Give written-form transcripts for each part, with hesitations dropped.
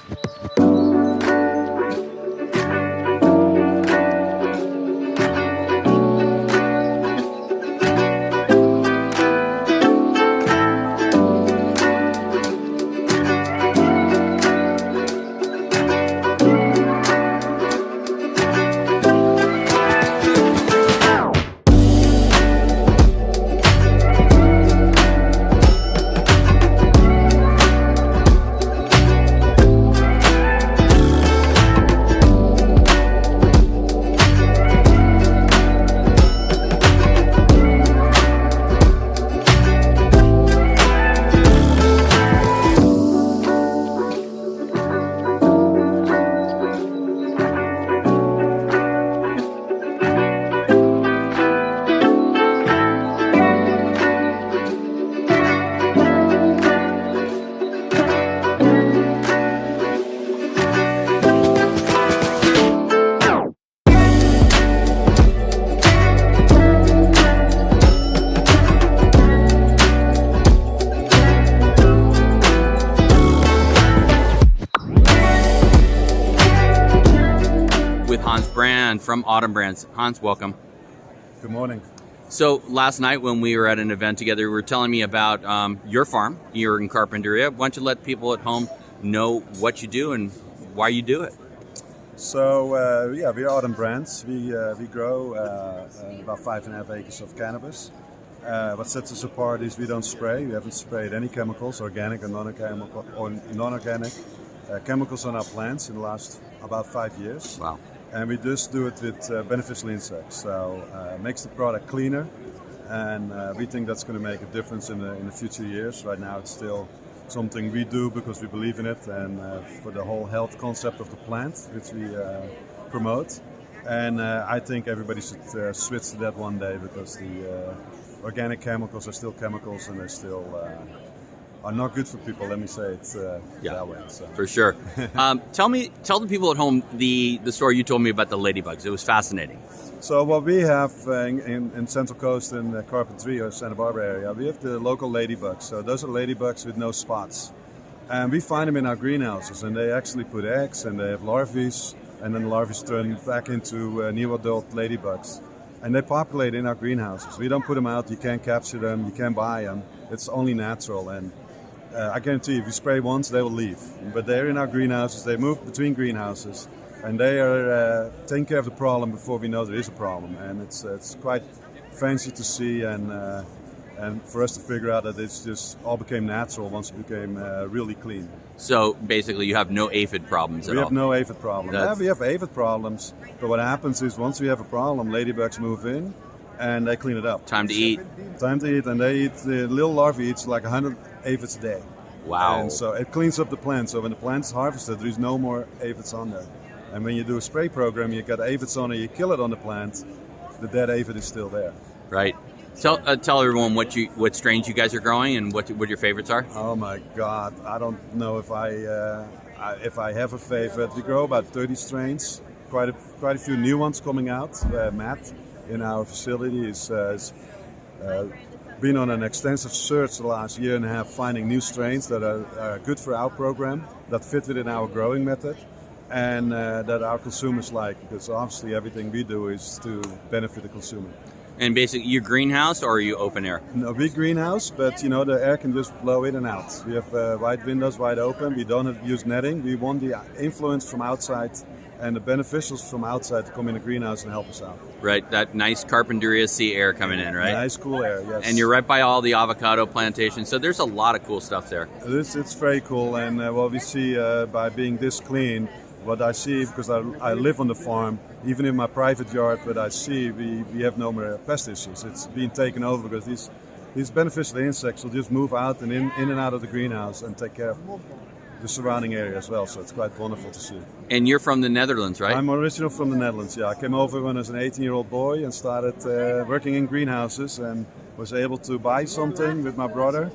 With Hans Brand from Autumn Brands. Hans, welcome. Good morning. So last night when we were at an event together, you were telling me about your farm. You're in Carpinteria. Why don't you let people at home know what you do and why you do it? So we're Autumn Brands. We grow about 5.5 acres of cannabis. What sets us apart is we don't spray. We haven't sprayed any chemicals, organic or non-organic chemicals on our plants in the last about 5 years. Wow. And we just do it with beneficial insects. So it makes the product cleaner, and we think that's going to make a difference in the future years. Right now it's still something we do because we believe in it, and for the whole health concept of the plant, which we promote. And I think everybody should switch to that one day, because the organic chemicals are still chemicals, and they still are not good for people. Let me say it that way. So. For sure. Tell the people at home the story you told me about the ladybugs. It was fascinating. So what we have in Central Coast in Carpinteria or Santa Barbara area, we have the local ladybugs. So those are ladybugs with no spots. And we find them in our greenhouses, and they actually put eggs, and they have larvae, and then the larvae turn back into new adult ladybugs. And they populate in our greenhouses. We don't put them out, you can't capture them, you can't buy them. It's only natural. And I guarantee if you spray once, they will leave. But they're in our greenhouses, they move between greenhouses, and they are taking care of the problem before we know there is a problem. And it's quite fancy to see, and for us to figure out that it's just all became natural once it became really clean. So basically you have no aphid problems at all? We have no aphid problems. Yeah, we have aphid problems, but what happens is once we have a problem, ladybugs move in and they clean it up. Time to eat. Time to eat, and they eat, the little larvae eats like 100 aphids a day. Wow. And so it cleans up the plant, so when the plant's harvested, there is no more aphids on there. And when you do a spray program, you got aphids on it, you kill it on the plant, the dead aphid is still there. Right. Tell everyone what strains you guys are growing and what your favorites are. Oh my God, I don't know if I have a favorite. We grow about 30 strains, quite a few new ones coming out. Matt in our facility has been on an extensive search the last year and a half, finding new strains that are good for our program, that fit within our growing method, and that our consumers like, because obviously everything we do is to benefit the consumer. And basically, you greenhouse or are you open air? No, we greenhouse, but the air can just blow in and out. We have wide windows, wide open. We don't use netting. We want the influence from outside and the beneficials from outside to come in the greenhouse and help us out. Right, that nice Carpinteria sea air coming in, right? Nice, cool air, yes. And you're right by all the avocado plantations, so there's a lot of cool stuff there. It's very cool, and what we see by being this clean, what I see, because I live on the farm, even in my private yard, what I see, we have no more pest issues. It's being taken over because these beneficial insects will just move out and in and out of the greenhouse and take care of the surrounding area as well. So it's quite wonderful to see. And you're from the Netherlands, right? I'm original from the Netherlands, yeah. I came over when I was an 18-year-old boy and started working in greenhouses, and was able to buy something with my brother.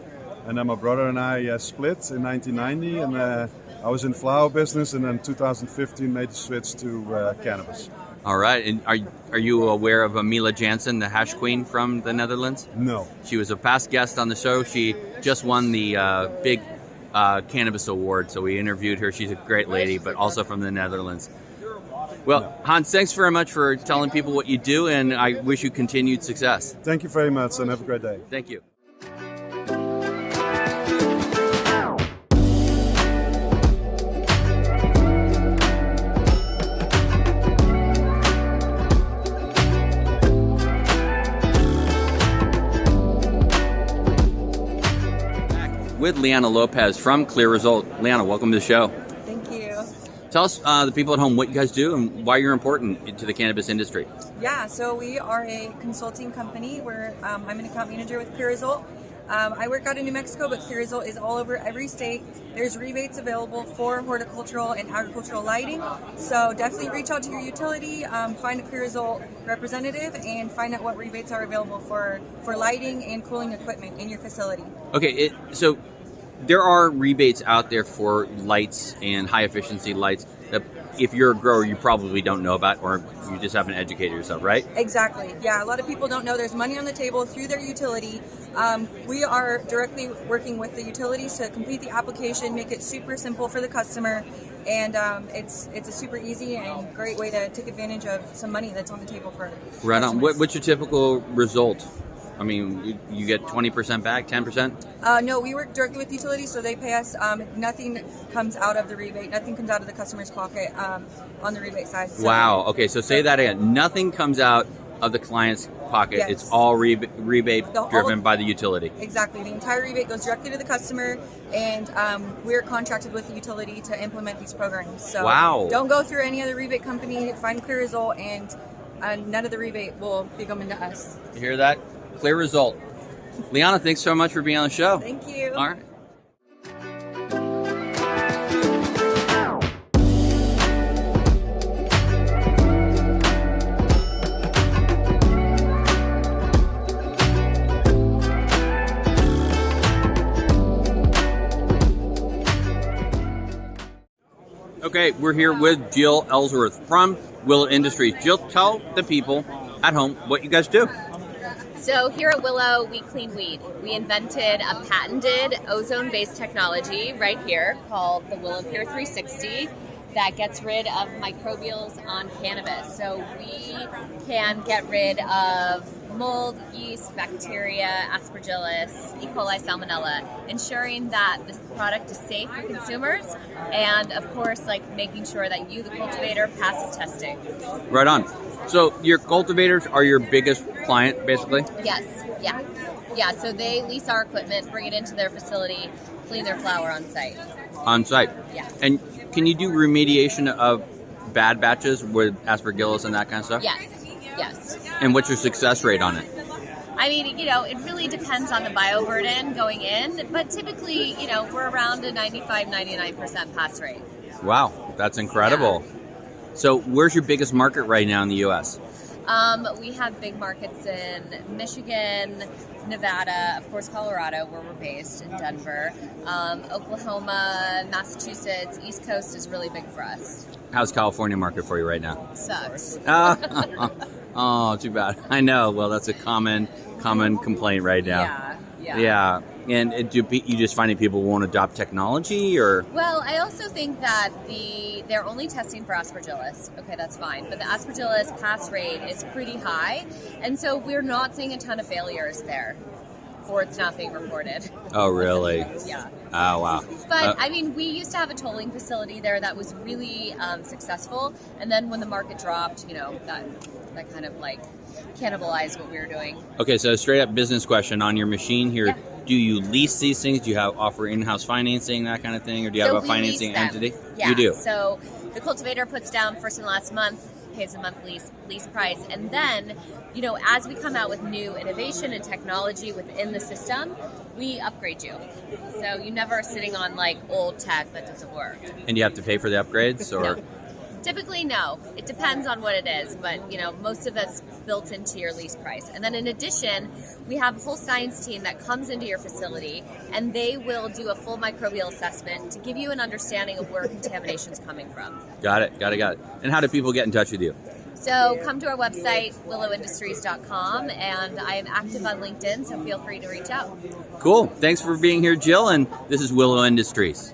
And then my brother and I split in 1990, and I was in flower business, and then in 2015 made the switch to cannabis. All right. And are you aware of Mila Jansen, the hash queen from the Netherlands? No. She was a past guest on the show. She just won the big cannabis award. So we interviewed her. She's a great lady, but also from the Netherlands. Well, Hans, thanks very much for telling people what you do, and I wish you continued success. Thank you very much, and have a great day. Thank you. With Liana Lopez from Clear Result. Liana, welcome to the show. Thank you. Tell us, the people at home, what you guys do and why you're important to the cannabis industry. Yeah, so we are a consulting company where I'm an account manager with Clear Result. I work out in New Mexico, but Clear Result is all over every state. There's rebates available for horticultural and agricultural lighting. So definitely reach out to your utility, find a Clear Result representative, and find out what rebates are available for lighting and cooling equipment in your facility. Okay, so there are rebates out there for lights and high efficiency lights that if you're a grower, you probably don't know about, or you just haven't educated yourself, right? Exactly. Yeah, a lot of people don't know there's money on the table through their utility. We are directly working with the utilities to complete the application, make it super simple for the customer, and it's a super easy and great way to take advantage of some money that's on the table for Right on. customers. What's your typical result? I mean, you get 20% back, 10%? No, we work directly with utilities, so they pay us. Nothing comes out of the rebate. Nothing comes out of the customer's pocket on the rebate side. So, Wow. Okay, so say that again. Nothing comes out of the client's pocket. Yes. It's all rebate All driven by the utility. Exactly. The entire rebate goes directly to the customer, and we're contracted with the utility to implement these programs. So Wow. don't go through any other rebate company. Find Clear Result, and none of the rebate will be coming to us. You hear that? Clear Result. Liana, thanks so much for being on the show. Thank you. All right. Okay, we're here with Jill Ellsworth from Willow Industries. Jill, tell the people at home what you guys do. So here at Willow, we clean weed. We invented a patented ozone-based technology right here called the Willow Pure 360 that gets rid of microbials on cannabis. So we can get rid of mold, yeast, bacteria, aspergillus, E. coli, salmonella, ensuring that this product is safe for consumers, and of course, like making sure that you, the cultivator, passes testing. Right on. So your cultivators are your biggest client, basically? Yes, yeah. So they lease our equipment, bring it into their facility, clean their flower on site. On site? Yeah. And can you do remediation of bad batches with aspergillus and that kind of stuff? Yes. And what's your success rate on it? I mean, it really depends on the bioburden going in, but typically, we're around a 95-99% pass rate. Wow, that's incredible. Yeah. So where's your biggest market right now in the U.S.? We have big markets in Michigan, Nevada, of course Colorado, where we're based, in Denver, Oklahoma, Massachusetts, East Coast is really big for us. How's California market for you right now? Sucks. Oh, too bad. I know. Well, that's a common complaint right now. Yeah. And do you just finding people won't adopt technology, or? Well, I also think that they're only testing for aspergillus. Okay, that's fine. But the aspergillus pass rate is pretty high, and so we're not seeing a ton of failures there, or it's not being reported. Oh, really? Yeah. Oh, wow. But, I mean, we used to have a tolling facility there that was really successful, and then when the market dropped, that kind of like cannibalized what we were doing. Okay, so straight up business question on your machine here. Yeah. Do you lease these things? Do you offer in-house financing, that kind of thing? Or do you have a financing entity? Yeah. You do? So the cultivator puts down first and last month, pays a monthly lease price. And then, as we come out with new innovation and technology within the system, we upgrade you. So you never are sitting on like old tech that doesn't work. And you have to pay for the upgrades? Or? No. Typically, no. It depends on what it is, but most of that's built into your lease price. And then in addition, we have a whole science team that comes into your facility, and they will do a full microbial assessment to give you an understanding of where contamination's coming from. Got it. And how do people get in touch with you? So come to our website, willowindustries.com, and I am active on LinkedIn, so feel free to reach out. Cool. Thanks for being here, Jill, and this is Willow Industries.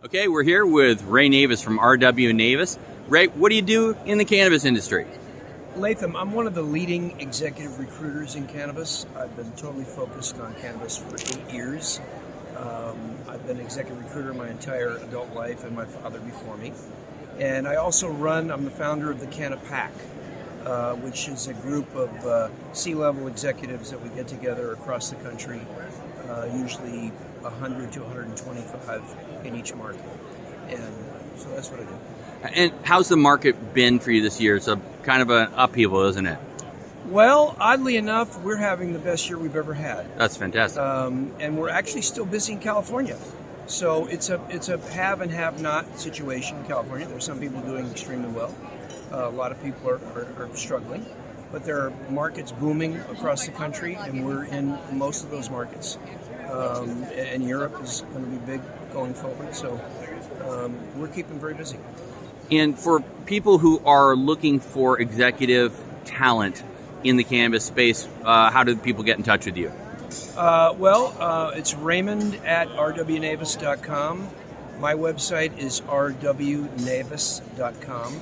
Okay, we're here with Ray Navis from RW Navis. Ray, what do you do in the cannabis industry? Latham, I'm one of the leading executive recruiters in cannabis. I've been totally focused on cannabis for 8 years. I've been executive recruiter my entire adult life, and my father before me. And I also I'm the founder of the Canapac, which is a group of C-level executives that we get together across the country, usually 100 to 125 in each market. And so that's what I do. And how's the market been for you this year? It's a kind of an upheaval, isn't it? Well, oddly enough, we're having the best year we've ever had. That's fantastic. And we're actually still busy in California. So it's a have and have not situation in California. There's some people doing extremely well. A lot of people are struggling. But there are markets booming across the country, and we're in most of those markets. And Europe is going to be big going forward. So we're keeping very busy. And for people who are looking for executive talent in the cannabis space, how do people get in touch with you? It's Raymond at rwnavis.com. My website is rwnavis.com.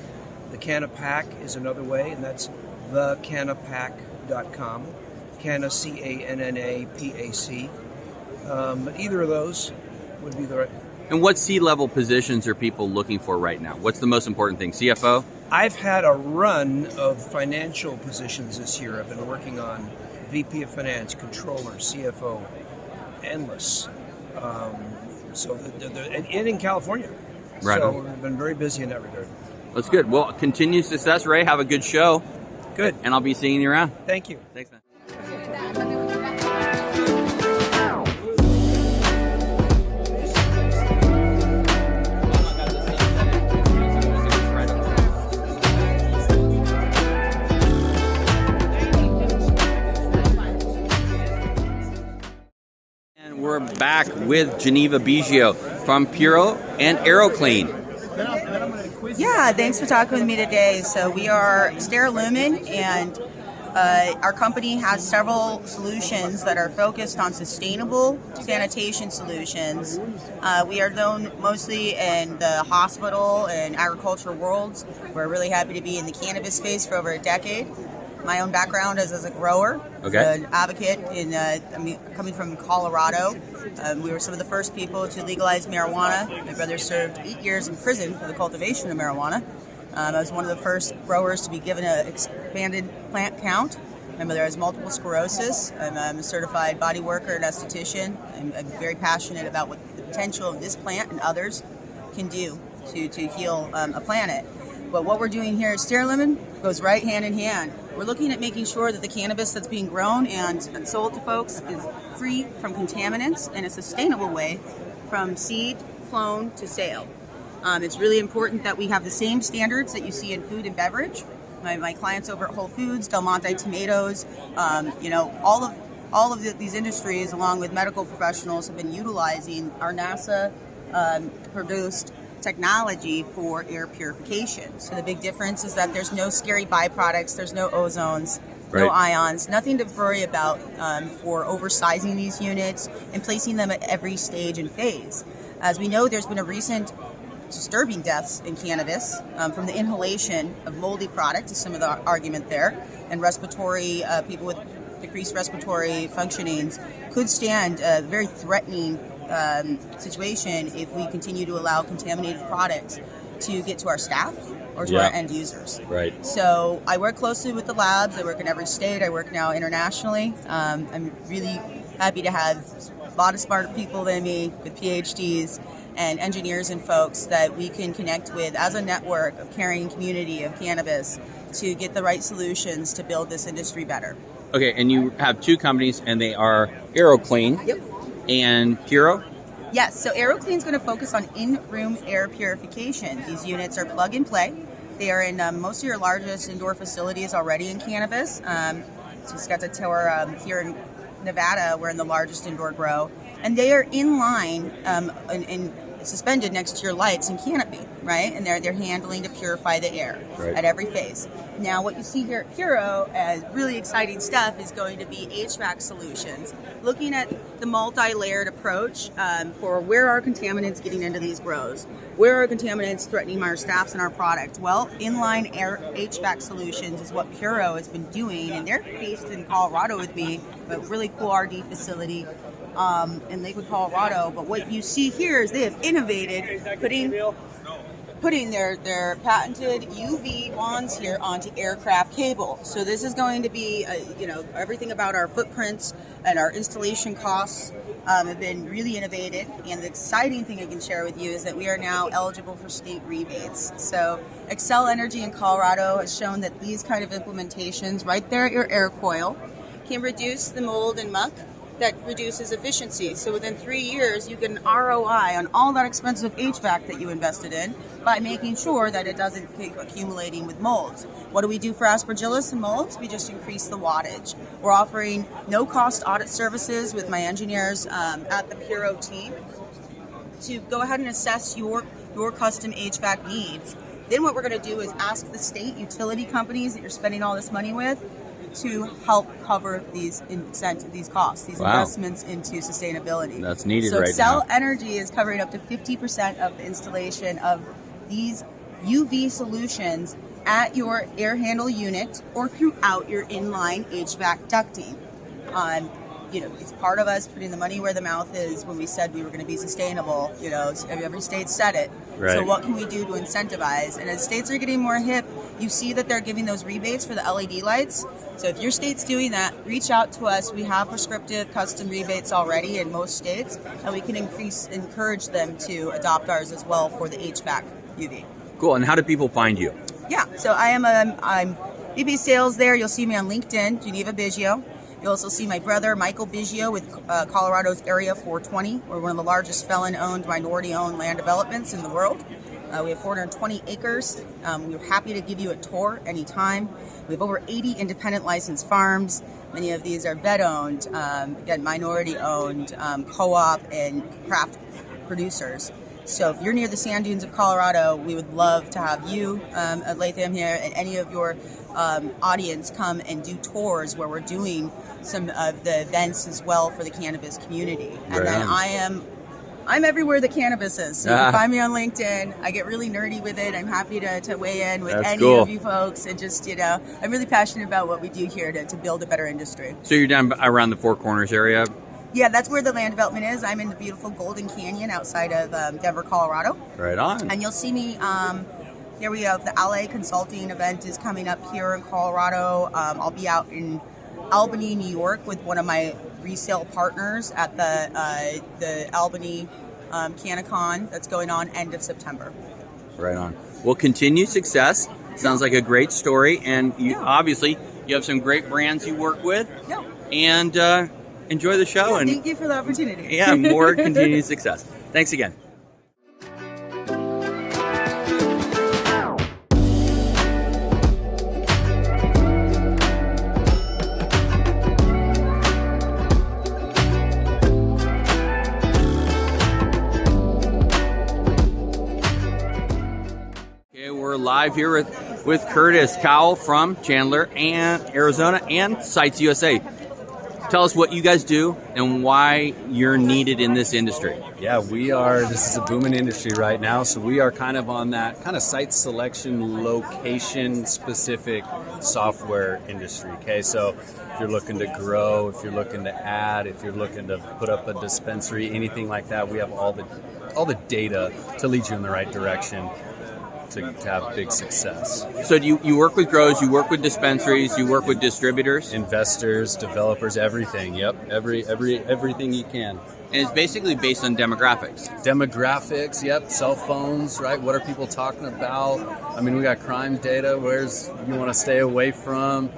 The Canapac is another way, and that's thecanapac.com. Canna, C-A-N-N-A-P-A-C. But either of those would be the right. And what C-level positions are people looking for right now? What's the most important thing? CFO? I've had a run of financial positions this year. I've been working on VP of Finance, Controller, CFO, endless. And in California. Right. So we've been very busy in that regard. That's good. Well, continued success, Ray. Have a good show. Good. And I'll be seeing you around. Thank you. Thanks, man. We're back with Geneva Biggio from Puro and AeroClean. Yeah, thanks for talking with me today. So we are Sterilumen, and our company has several solutions that are focused on sustainable sanitation solutions. We are known mostly in the hospital and agricultural worlds. We're really happy to be in the cannabis space for over a decade. My own background is as a grower, an advocate coming from Colorado. We were some of the first people to legalize marijuana. My brother served 8 years in prison for the cultivation of marijuana. I was one of the first growers to be given an expanded plant count. My mother has multiple sclerosis. I'm a certified body worker and esthetician. I'm very passionate about what the potential of this plant and others can do to heal a planet. But what we're doing here at Sterilumen goes right hand in hand. We're looking at making sure that the cannabis that's being grown and sold to folks is free from contaminants in a sustainable way from seed, clone to sale. It's really important that we have the same standards that you see in food and beverage. My clients over at Whole Foods, Del Monte Tomatoes, all of these industries, along with medical professionals, have been utilizing our NASA produced technology for air purification. So the big difference is that there's no scary byproducts, there's no ozones, no ions, nothing to worry about for oversizing these units and placing them at every stage and phase. As we know, there's been a recent disturbing deaths in cannabis from the inhalation of moldy products, is some of the argument there, and respiratory, people with decreased respiratory functionings could stand a very threatening situation if we continue to allow contaminated products to get to our staff or to our end users. Right. So I work closely with the labs. I work in every state. I work now internationally. I'm really happy to have a lot of smarter people than me with PhDs and engineers and folks that we can connect with as a network of caring community of cannabis to get the right solutions to build this industry better. Okay, and you have two companies, and they are AeroClean and Puro? Yes, so AeroClean is going to focus on in-room air purification. These units are plug and play. They are in most of your largest indoor facilities already in cannabis. Just got to tour here in Nevada. We're in the largest indoor grow. And they are in line and suspended next to your lights and canopy, right? And they're handling to purify the air at every phase. Now, what you see here at Puro as really exciting stuff is going to be HVAC solutions. Looking at the multi-layered approach for where are contaminants getting into these grows? Where are contaminants threatening our staffs and our product? Well, inline air HVAC solutions is what Puro has been doing, and they're based in Colorado with me, a really cool RD facility in Lakewood, Colorado. But what you see here is they have innovated putting their patented UV wands here onto aircraft cable. So this is going to be, everything about our footprints and our installation costs have been really innovated. And the exciting thing I can share with you is that we are now eligible for state rebates. So Excel Energy in Colorado has shown that these kind of implementations right there at your air coil can reduce the mold and muck that reduces efficiency. So within 3 years, you get an ROI on all that expensive HVAC that you invested in by making sure that it doesn't keep accumulating with molds. What do we do for aspergillus and molds? We just increase the wattage. We're offering no-cost audit services with my engineers at the Puro team to go ahead and assess your custom HVAC needs. Then what we're going to do is ask the state utility companies that you're spending all this money with to help cover these costs, these investments into sustainability. That's needed so right now. Excel Energy is covering up to 50% of the installation of these UV solutions at your air handle unit or throughout your inline HVAC ducting. It's part of us putting the money where the mouth is when we said we were going to be sustainable. Every state said it. Right. So what can we do to incentivize? And as states are getting more hip, you see that they're giving those rebates for the LED lights. So if your state's doing that, reach out to us. We have prescriptive custom rebates already in most states, and we can encourage them to adopt ours as well for the HVAC UV. Cool. And how do people find you? Yeah, so I'm VP Sales there. You'll see me on LinkedIn, Geneva Biggio. You'll also see my brother, Michael Biggio, with Colorado's Area 420. We're one of the largest felon-owned, minority-owned land developments in the world. We have 420 acres. We're happy to give you a tour anytime. We have over 80 independent licensed farms. Many of these are vet-owned, again, minority-owned, co-op, and craft producers. So if you're near the sand dunes of Colorado, we would love to have you at Latham here and any of your audience come and do tours where we're doing some of the events as well for the cannabis community. And then I'm everywhere that cannabis is. So you can find me on LinkedIn. I get really nerdy with it. I'm happy to weigh in with of you folks. And just, I'm really passionate about what we do here to build a better industry. So you're down around the Four Corners area? Yeah, that's where the land development is. I'm in the beautiful Golden Canyon outside of Denver, Colorado. Right on. And you'll see me, here we have the LA Consulting event is coming up here in Colorado. I'll be out in Albany, New York with one of my resale partners at the Albany CannaCon that's going on end of September. Right on. Well, continued success. Sounds like a great story. And you obviously, you have some great brands you work with. Yeah. And enjoy the show. Yeah, and thank you for the opportunity. Yeah, more continued success. Thanks again. We're live here with Curtis Cowell from Chandler and Arizona and Sites USA. Tell us what you guys do and why you're needed in this industry. Yeah, this is a booming industry right now, so we are kind of on that kind of site selection, location specific software industry. Okay, so if you're looking to grow, if you're looking to add, if you're looking to put up a dispensary, anything like that, we have all the data to lead you in the right direction to have big success. So do you work with grows, you work with dispensaries, you work with distributors? Investors, developers, everything. Yep, everything you can. And it's basically based on demographics. Demographics, yep, cell phones, right? What are people talking about? I mean, we got crime data, where's you want to stay away from?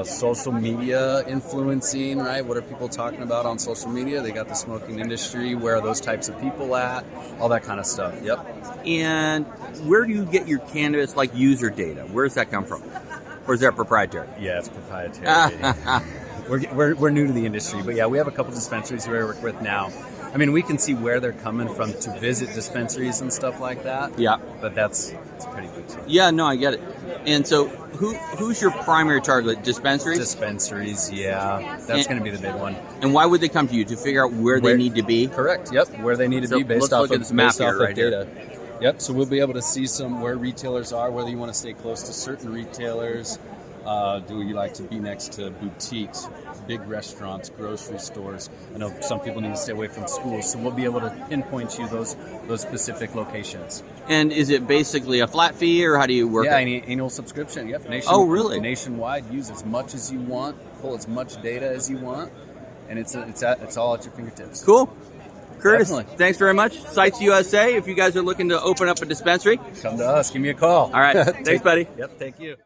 Social media influencing, right? What are people talking about on social media? They got the smoking industry. Where are those types of people at? All that kind of stuff. Yep. And where do you get your cannabis like user data? Where does that come from? Or is that proprietary? Yeah, it's proprietary. We're new to the industry, but yeah, we have a couple dispensaries we work with now. I mean, we can see where they're coming from to visit dispensaries and stuff like that. Yeah. But it's pretty big. Yeah, no, I get it. And so who's your primary target? Dispensaries? Dispensaries, yeah. That's going to be the big one. And why would they come to you? To figure out where they need to be? Correct, yep. Where they need to be based off of this map here, right data. Yep, so we'll be able to see where retailers are, whether you want to stay close to certain retailers. Do you like to be next to boutiques, big restaurants, grocery stores? I know some people need to stay away from schools, so we'll be able to pinpoint you those specific locations. And is it basically a flat fee, or how do you work Yeah, it? annual subscription, yep. Oh, really? Nationwide, use as much as you want, pull as much data as you want, and it's all at your fingertips. Cool. Curtis, Definitely. Thanks very much. Sites USA, if you guys are looking to open up a dispensary. Come to us. Give me a call. All right. Thanks, buddy. Yep, thank you.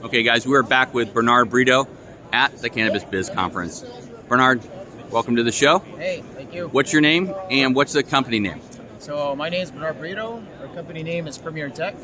Okay, guys, we're back with Bernard Brito at the Cannabis Biz Conference. Bernard, welcome to the show. Hey, thank you. What's your name and what's the company name? So my name is Bernard Brito. Our company name is Premier Tech.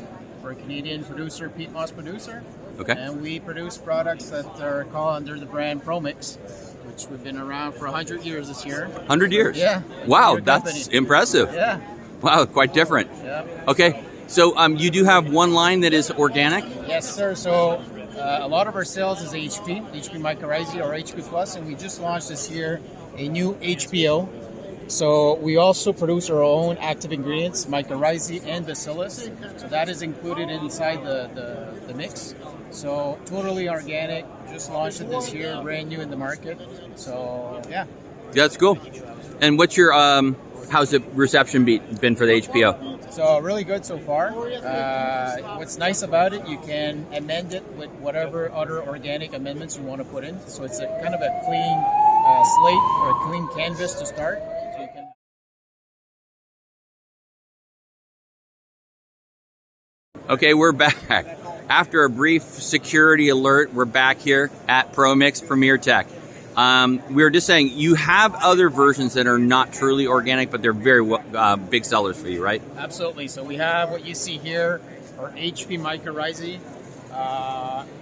We're a Canadian producer, peat moss producer. Okay. And we produce products that are called under the brand ProMix, which we've been around for 100 years this year. 100 years? Yeah. Wow, that's impressive. Yeah. Wow, quite different. Yeah. Okay, so you do have one line that is organic? Yes, sir. So a lot of our sales is HP Mycorrhizae or HP Plus, and we just launched this year a new HPO. So we also produce our own active ingredients, mycorrhizae and bacillus. So that is included inside the mix. So totally organic, just launched it this year, brand new in the market. So yeah. That's cool. And what's your, how's the reception been for the HPO? So really good so far. What's nice about it, you can amend it with whatever other organic amendments you want to put in. So it's a kind of a clean slate or a clean canvas to start. So you can. Okay, we're back. After a brief security alert, we're back here at ProMix Premier Tech. We were just saying, you have other versions that are not truly organic, but they're very big sellers for you, right? Absolutely. So we have what you see here, our HP Mycorrhizae,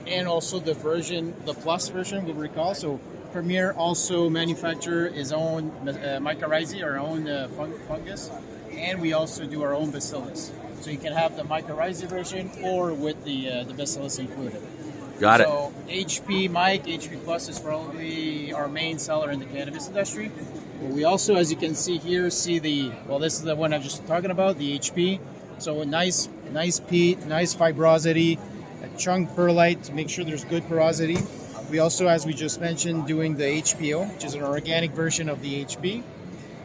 and also the Plus version, we recall. So Premier also manufacture his own mycorrhizae, our own fungus, and we also do our own bacillus. So you can have the mycorrhizae version or with the bacillus included. Got it. So HP Plus is probably our main seller in the cannabis industry. But we also, as you can see here, this is the one I'm just talking about, the HP. So a nice peat, nice fibrosity, a chunk perlite to make sure there's good porosity. We also, as we just mentioned, doing the HPO, which is an organic version of the HP.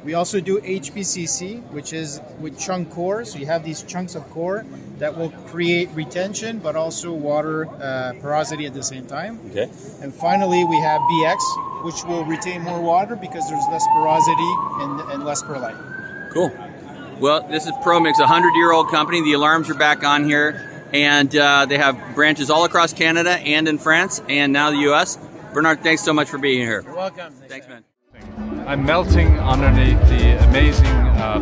We also do HPCC, which is with chunk core. So you have these chunks of core that will create retention, but also water porosity at the same time. Okay. And finally, we have BX, which will retain more water because there's less porosity and less perlite. Cool. Well, this is ProMix, a 100-year-old company. The alarms are back on here, and they have branches all across Canada and in France, and now the U.S. Bernard, thanks so much for being here. You're welcome. Thanks, man. I'm melting underneath the amazing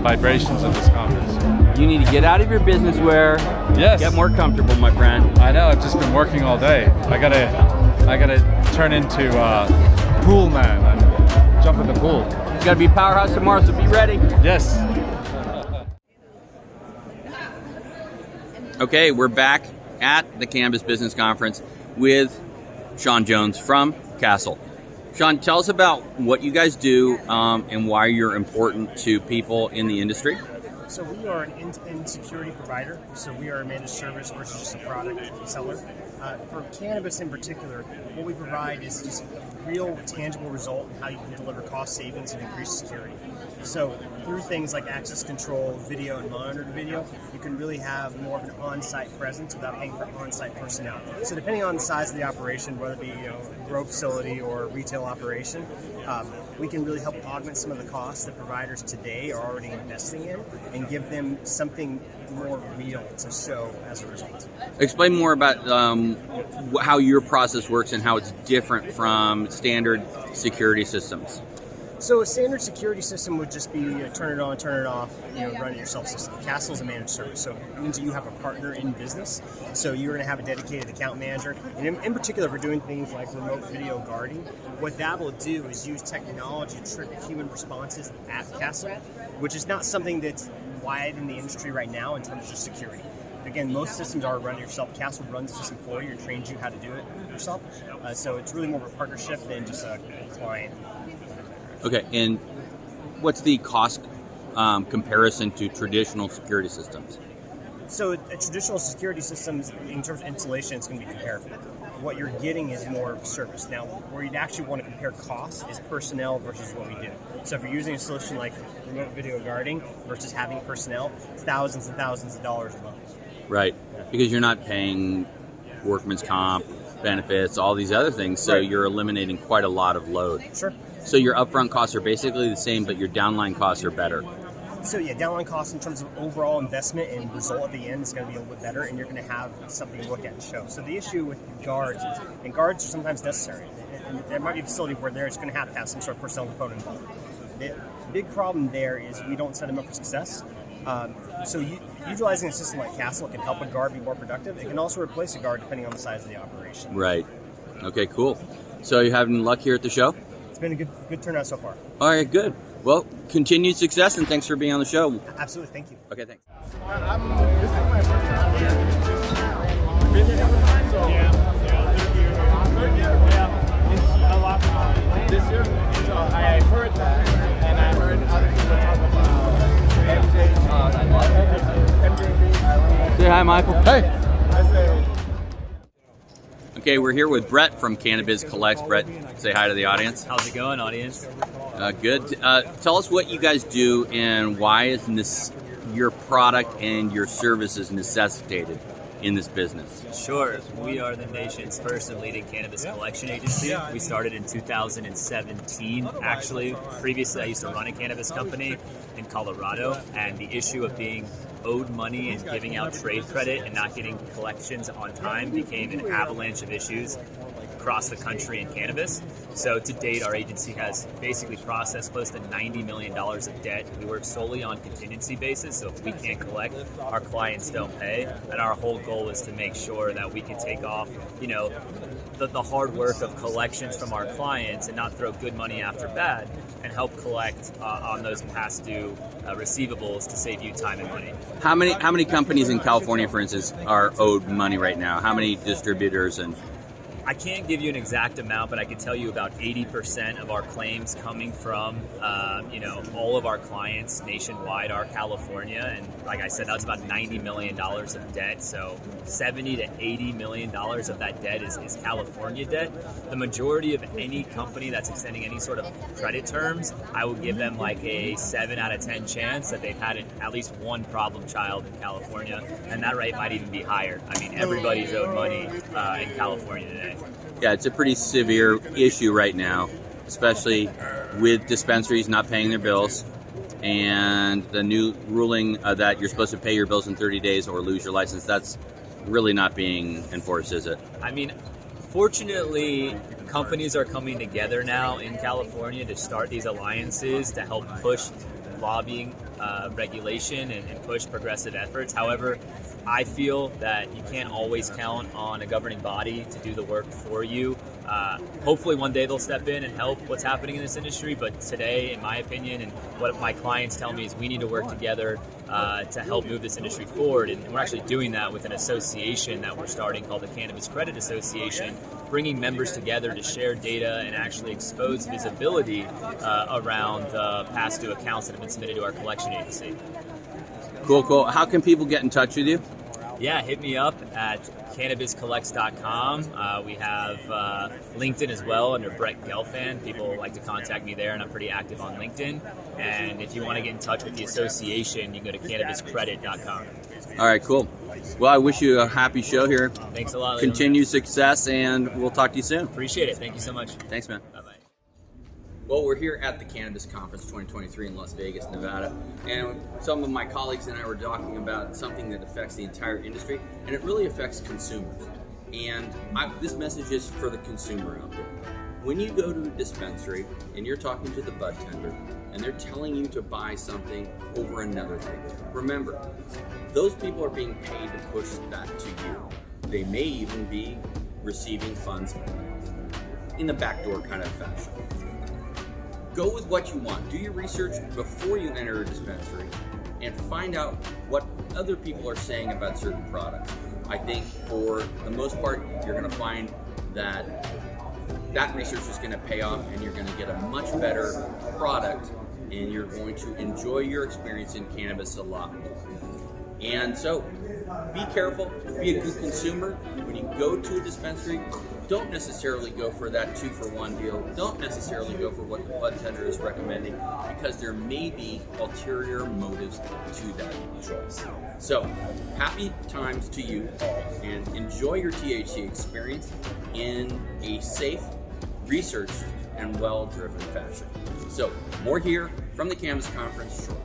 vibrations of this conference. You need to get out of your business wear. Yes. Get more comfortable, my friend. I know. I've just been working all day. I gotta turn into pool man and jump in the pool. You gotta be powerhouse tomorrow, so be ready. Yes. Okay, we're back at the Cannabis Business Conference with Sean Jones from Castle. Sean, tell us about what you guys do and why you're important to people in the industry. So we are an end-to-end security provider. So we are a managed service versus just a product seller. For cannabis in particular, what we provide is just a real tangible result in how you can deliver cost savings and increase security. So through things like access control, video, and monitored video, you can really have more of an on-site presence without paying for on-site personnel. So depending on the size of the operation, whether it be a grow facility or a retail operation, we can really help augment some of the costs that providers today are already investing in and give them something more real to show as a result. Explain more about how your process works and how it's different from standard security systems. So a standard security system would just be turn it on, turn it off, run it yourself system. Castle's a managed service, so it means that you have a partner in business. So you're going to have a dedicated account manager. And in particular, for doing things like remote video guarding, what that will do is use technology to trigger human responses at Castle, which is not something that's wide in the industry right now in terms of security. Again, most systems are run yourself. Castle runs the system for you and trains you how to do it yourself. So it's really more of a partnership than just a client. Okay, and what's the cost comparison to traditional security systems? So a traditional security systems, in terms of installation, it's going to be comparable. What you're getting is more of a service. Now, where you'd actually want to compare costs is personnel versus what we do. So if you're using a solution like remote video guarding versus having personnel, it's thousands and thousands of dollars a month. Right, because you're not paying workman's comp, benefits, all these other things, so Right. you're eliminating quite a lot of load. Sure. So your upfront costs are basically the same, but your downline costs are better. So yeah, downline costs in terms of overall investment and result at the end is going to be a little bit better, and you're going to have something to look at and show. So the issue with guards is, and guards are sometimes necessary, and there might be a facility where they're just going to have some sort of personnel component involved. The big problem there is we don't set them up for success. So utilizing a system like Castle can help a guard be more productive. It can also replace a guard depending on the size of the operation. Right. Okay, cool. So you having luck here at the show? It's been a good turnout so far. All right, good. Well, continued success, and thanks for being on the show. Absolutely, thank you. Okay, thanks. This is my first time here. Been here a couple times, so third year. Yeah, it's a lot fun this year. So I heard that, and I heard other people talk about MJB. Say hi, Michael. Hey. I say. Okay, we're here with Brett from Cannabis Collects. Brett, say hi to the audience. How's it going, audience? Good. Tell us what you guys do and why is your product and your services necessitated in this business? Sure. We are the nation's first and leading cannabis collection agency. We started in 2017, actually. Previously, I used to run a cannabis company in Colorado, and the issue of being owed money and giving out trade credit and not getting collections on time became an avalanche of issues across the country in cannabis. So to date, our agency has basically processed close to $90 million of debt. We work solely on contingency basis, so if we can't collect, our clients don't pay. And our whole goal is to make sure that we can take off, the hard work of collections from our clients and not throw good money after bad, and help collect on those past due receivables to save you time and money. How many companies in California, for instance, are owed money right now? How many distributors and I can't give you an exact amount, but I can tell you about 80% of our claims coming from, all of our clients nationwide are California. And like I said, that's about $90 million of debt. So 70 to $80 million of that debt is California debt. The majority of any company that's extending any sort of credit terms, I would give them like a 7 out of 10 chance that they've had at least one problem child in California. And that rate might even be higher. I mean, everybody's owed money in California today. Yeah, it's a pretty severe issue right now, especially with dispensaries not paying their bills and the new ruling that you're supposed to pay your bills in 30 days or lose your license. That's really not being enforced, is it? I mean, fortunately, companies are coming together now in California to start these alliances to help push lobbying regulation and push progressive efforts. However, I feel that you can't always count on a governing body to do the work for you. Hopefully one day they'll step in and help what's happening in this industry, but today, in my opinion, and what my clients tell me is we need to work together to help move this industry forward, and we're actually doing that with an association that we're starting called the Cannabis Credit Association, bringing members together to share data and actually expose visibility around past due accounts that have been submitted to our collection agency. Cool. How can people get in touch with you? Yeah, hit me up at cannabiscollects.com. We have LinkedIn as well under Brett Gelfand. People like to contact me there, and I'm pretty active on LinkedIn. And if you want to get in touch with the association, you can go to cannabiscredit.com. All right, cool. Well, I wish you a happy show here. Thanks a lot. Continued success, and we'll talk to you soon. Appreciate it. Thank you so much. Thanks, man. Bye-bye. Well, we're here at the Cannabis Conference 2023 in Las Vegas, Nevada, and some of my colleagues and I were talking about something that affects the entire industry, and it really affects consumers. And this message is for the consumer out there. When you go to a dispensary and you're talking to the bud tender, and they're telling you to buy something over another thing, remember, those people are being paid to push that to you. They may even be receiving funds in the backdoor kind of fashion. Go with what you want. Do your research before you enter a dispensary and find out what other people are saying about certain products. I think for the most part, you're going to find that research is going to pay off, and you're going to get a much better product, and you're going to enjoy your experience in cannabis a lot more. And so, be careful, be a good consumer. When you go to a dispensary, don't necessarily go for that 2-for-1 deal. Don't necessarily go for what the bud tender is recommending, because there may be ulterior motives to that choice. So, happy times to you all, and enjoy your THC experience in a safe, researched, and well-driven fashion. So, more here from the Cannabis Conference shortly.